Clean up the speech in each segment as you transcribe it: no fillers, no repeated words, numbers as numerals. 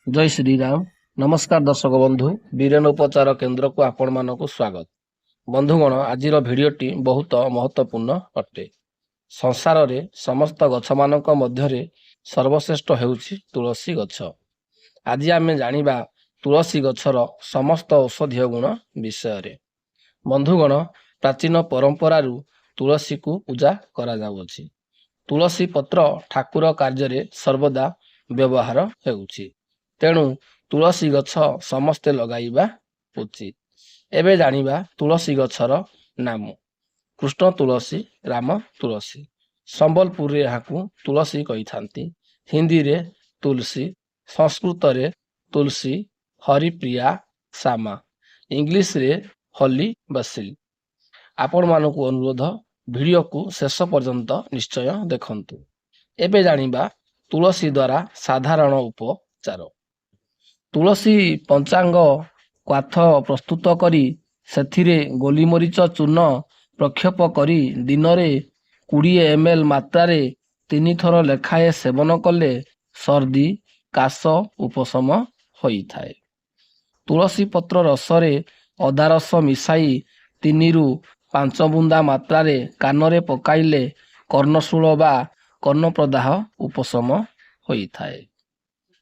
जय श्री राम। नमस्कार दर्शक बंधु, वीरेन उपचार केन्द्र को आपण मानक स्वागत। बंधुगण, आज भिडटी बहुत महत्वपूर्ण अटे। संसार रे समस्त गछ मानक मध्यरे सर्वश्रेष्ठ हेउछि तुलसी गछ। आज आमे जानिबा तुलसी गछर समस्त औषधीय गुण विषय रे। बंधुगण, प्राचीन परंपरारु तुलसी को पूजा करा जाउछि। तुलसी पत्र ठाकुर कार्य सर्वदा व्यवहार हेउछि। तेणु तुलसी गछ समस्ते लगाइबा उचित। एबे जानिबा तुलसी गछर नाम। कृष्ण तुलसी, राम तुलसी। संबलपुर रे याकू तुलसी कहिथांती। हिंदी रे तुलसी, संस्कृत रे तुलसी, हरिप्रिया, श्यामा, इंग्लिश रे हली बसिल। आपण मानकू अनुरोध, वीडियो को शेष पर्यंत निश्चय देखंतु। एबे जानिबा तुलसी द्वारा साधारण उपचार। तुलसी पंचांग क्वाथ प्रस्तुत करी सेथिरे गोलीमरीच चूर्ण प्रक्षेप करी दिन में 20 ml मात्रा 3 थर लेखाए सेवन कले सर्दी काश उपशम होइथाए। तुलसी पत्र रसरे अदा रस मिसाई 3 ରୁ 5 बुंदा मात्रा कानरे पकाइले कर्णशूल बा कर्णप्रदाह उपशम होइथाए।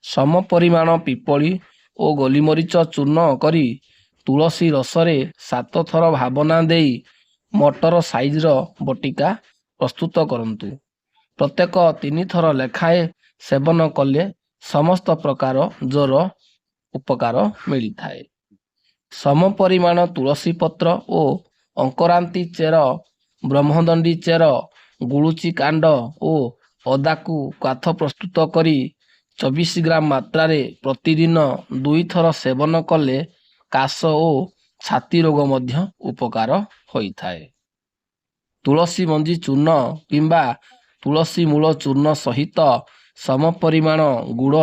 सम परिमाण पिपली और गोलीमरीच चूर्ण करी तुलसी रसरे 7 थर भावना देई मटर साइजर बटिका प्रस्तुत करंतु। प्रत्येक 3 थर लेखाए सेवन कले समस्त प्रकार ज्वर उपकार मिलिथाए। सम परिमाण तुलसी पत्र और अंकरांती चेर, ब्रह्मदंडी चेर, गुलुची कांड और अदा को काथ प्रस्तुत करी 24 ग्राम मात्रा प्रतिदिन 2 थर सेवन कले काश और छाती रोग मध्य उपकार होइथाए। तुलसी मंजी चूर्ण किंबा तुलसी मूल चूर्ण सहित सम परिमाण गुड़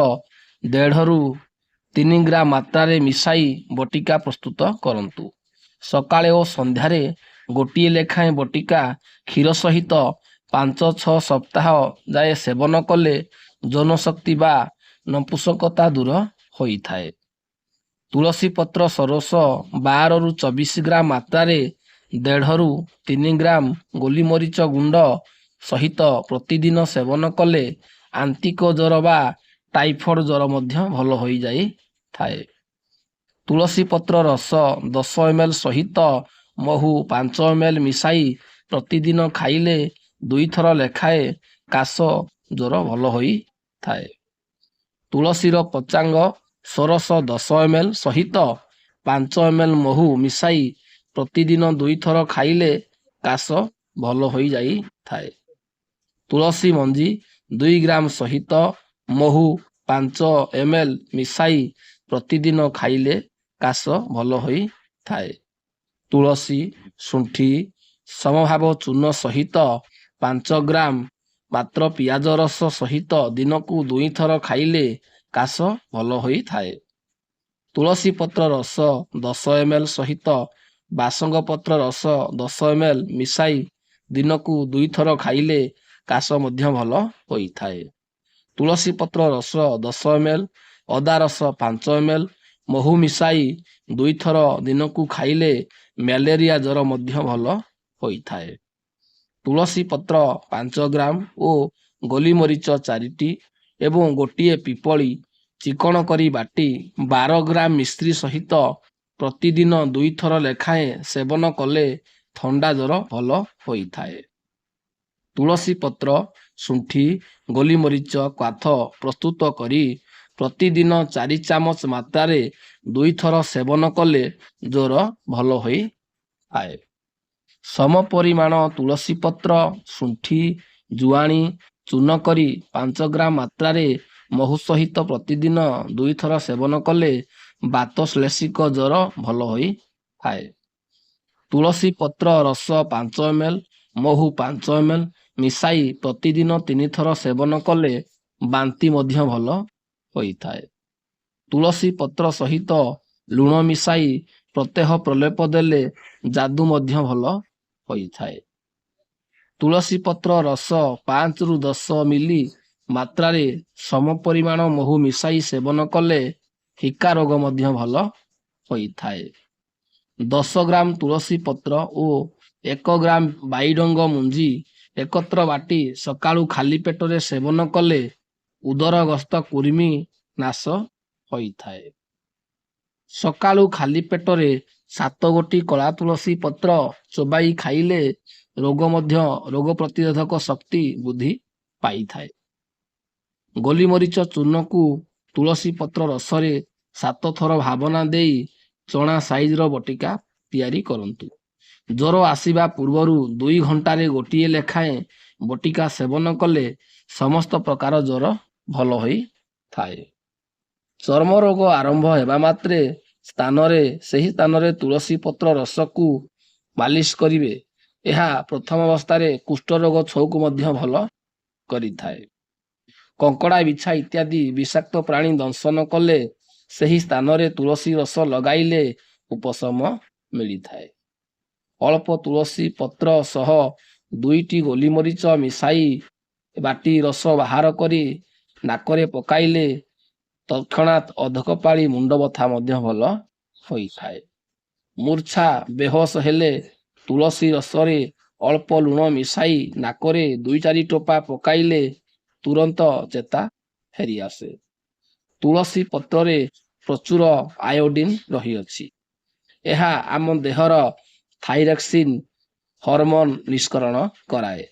1.5 ରୁ 3 ग्राम मात्रा मिसाई बटिका प्रस्तुत करंतु। सकाळे और संध्यारे गोटिए लेखाएं बटिका क्षीर सहित 5-6 सप्ताह जाए सेवन कले जनशक्ति बा नपुंसकता दूर होइथाए। तुलसी पत्र सरस 12 ରୁ 24 ग्राम मात्रा 1.5 ରୁ 3 ग्राम गोलीमरीच गुंड सहित प्रतिदिन सेवन कले आंतिक ज्वर बा टाइफॉइड ज्वर मध्य भल होई जाई थाए। तुलसी पत्र रस 10 ml सहित महू 5 ml मिसाई प्रतिदिन खाइले 2 थर लेखाए काश ज्वर भल होई थाए। तुलसीर पंचांग सरस 10 ml सहित 5 ml महू मिसाई प्रतिदिन 2 थर खाइले काश भल होई जाई थाए। तुलसी मंजी 2 ग्राम सहित महू 5 ml मिसाई प्रतिदिन खाइले काश भल होई थाए। तुलसी शुंठी समभाव चूर्ण सहित 5 ग्राम मात्र पियाज रस सहित दिन को 2 थर खाइले काश भल होई थाए। तुलसी पत्र रस 10 ml सहित बासंग पत्र रस 10 ml मिसाई दिन को 2 थर खाइले काश मध्य भल होई थाए। तुलसी पत्र रस 10 ml, अदा रस 5 ml, महू मिसाई 2 थर दिन को खाइले मलेरिया ज्वर मध्य भल होई थाए। तुलसी पत्र 5 ग्राम और गोलीमरीच 4टी एवं गोटिए पिपली चिकण करी बाटी 12 ग्राम मिश्री सहित प्रतिदिन 2 थर लेखाएं सेवन कले थंडा ज्वर भल होई थाए। तुलसी पत्र शुंठी गोलीमरीच क्वाथ प्रस्तुत करी प्रतिदिन 4 चामच मात्रा 2 थर सेवन कले ज्वर भल होई थाए। सम परिमाण तुलसी पत्र शुंठी जुआणी चूर्ण करी 5 ग्राम मात्रा महू सहित प्रतिदिन 2 थर सेवन कले बात श्लेषिक ज्वर भल होई थाए। तुलसी पत्र रस 5 ml, महू 5 ml मिसाई प्रतिदिन 3 थर सेवन कले बांती मध्य भल होई थाए। तुलसी पत्र सहित लुण मिसाई प्रत्यह प्रलेप देले जादू मध्य भल होई थाए। तुलसी पत्र रस 5 ରୁ 10 मिली ମାତ୍ରାରେ ସମ ପରିମାଣ ମହୁ ମିଶାଇ ସେବନ କଲେ ହିକା ରୋଗ ମଧ୍ୟ ଭଲ ହୋଇଥାଏ। 10 ଗ୍ରାମ ତୁଳସୀ ପତ୍ର ଓ 1 ଗ୍ରାମ ବାଇଡଙ୍ଗ ମଞ୍ଜି ଏକତ୍ର ବାଟି ସକାଳୁ ଖାଲି ପେଟରେ ସେବନ କଲେ ଉଦରଗ୍ରସ୍ତ କୃମି ନାଶ ହୋଇଥାଏ। ସକାଳୁ ଖାଲି ପେଟରେ 7 ଗୋଟି କଳା ତୁଳସୀ ପତ୍ର ଚୋବାଇ ଖାଇଲେ ରୋଗ ପ୍ରତିରୋଧକ ଶକ୍ତି ବୃଦ୍ଧି ପାଇଥାଏ। ଗୋଲିମରିଚ ଚୂର୍ଣ୍ଣକୁ ତୁଳସୀ ପତ୍ର ରସରେ 7 ଥର ଭାବନା ଦେଇ ଚଣା ସାଇଜର ବଟିକା ତିଆରି କରନ୍ତୁ। ଜ୍ୱର ଆସିବା ପୂର୍ବରୁ 2 ଘଣ୍ଟାରେ ଗୋଟିଏ ଲେଖାଏଁ ବଟିକା ସେବନ କଲେ ସମସ୍ତ ପ୍ରକାର ଜ୍ୱର ଭଲ ହୋଇଥାଏ। ଚର୍ମ ରୋଗ ଆରମ୍ଭ ହେବା ମାତ୍ରେ ସେହି ସ୍ଥାନରେ ତୁଳସୀ ପତ୍ର ରସକୁ ମାଲିସ କରିବେ। ଏହା ପ୍ରଥମ ଅବସ୍ଥାରେ କୁଷ୍ଠରୋଗ ଛଉକୁ ମଧ୍ୟ ଭଲ କରିଥାଏ। କଙ୍କଡ଼ା, ବିଛା ଇତ୍ୟାଦି ବିଷାକ୍ତ ପ୍ରାଣୀ ଦଂଶନ କଲେ ସେହି ସ୍ଥାନରେ ତୁଳସୀ ରସ ଲଗାଇଲେ ଉପଶମ ମିଳିଥାଏ। ଅଳ୍ପ ତୁଳସୀ ପତ୍ର ସହ 2ଟି ଗୋଲିମରିଚ ମିଶାଇ ବାଟି ରସ ବାହାର କରି ନାକରେ ପକାଇଲେ ତତ୍କ୍ଷଣାତ୍ ଅଧକପାଳି ମୁଣ୍ଡ ବଥା ମଧ୍ୟ ଭଲ ହୋଇଥାଏ। ମୂର୍ଚ୍ଛା ବେହୋସ ହେଲେ ତୁଳସୀ ରସରେ ଅଳ୍ପ ଲୁଣ ମିଶାଇ ନାକରେ 2-4 ଟୋପା ପକାଇଲେ ତୁରନ୍ତ ଚେତା ଫେରିଆସେ। ତୁଳସୀ ପତ୍ରରେ ପ୍ରଚୁର ଆୟୋଡିନ ରହିଅଛି। ଏହା ଆମ ଦେହର ଥାଇରକ୍ସିନ ହରମୋନ ନିଷ୍କରଣ କରାଏ,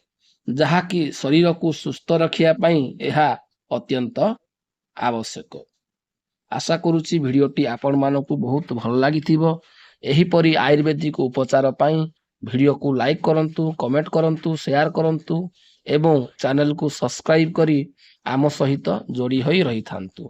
ଯାହାକି ଶରୀରକୁ ସୁସ୍ଥ ରଖିବା ପାଇଁ ଏହା ଅତ୍ୟନ୍ତ ଆବଶ୍ୟକ। ଆଶା କରୁଛି ଭିଡ଼ିଓଟି ଆପଣମାନଙ୍କୁ ବହୁତ ଭଲ ଲାଗିଥିବ। ଏହିପରି ଆୟୁର୍ବେଦିକ ଉପଚାର ପାଇଁ ଭିଡ଼ିଓକୁ ଲାଇକ୍ କରନ୍ତୁ, କମେଣ୍ଟ କରନ୍ତୁ, ସେୟାର କରନ୍ତୁ ଏବଂ ଚ୍ୟାନେଲକୁ ସବସ୍କ୍ରାଇବ କରି ଆମ ସହିତ ଯୋଡ଼ି ହୋଇ ରହିଥାନ୍ତୁ।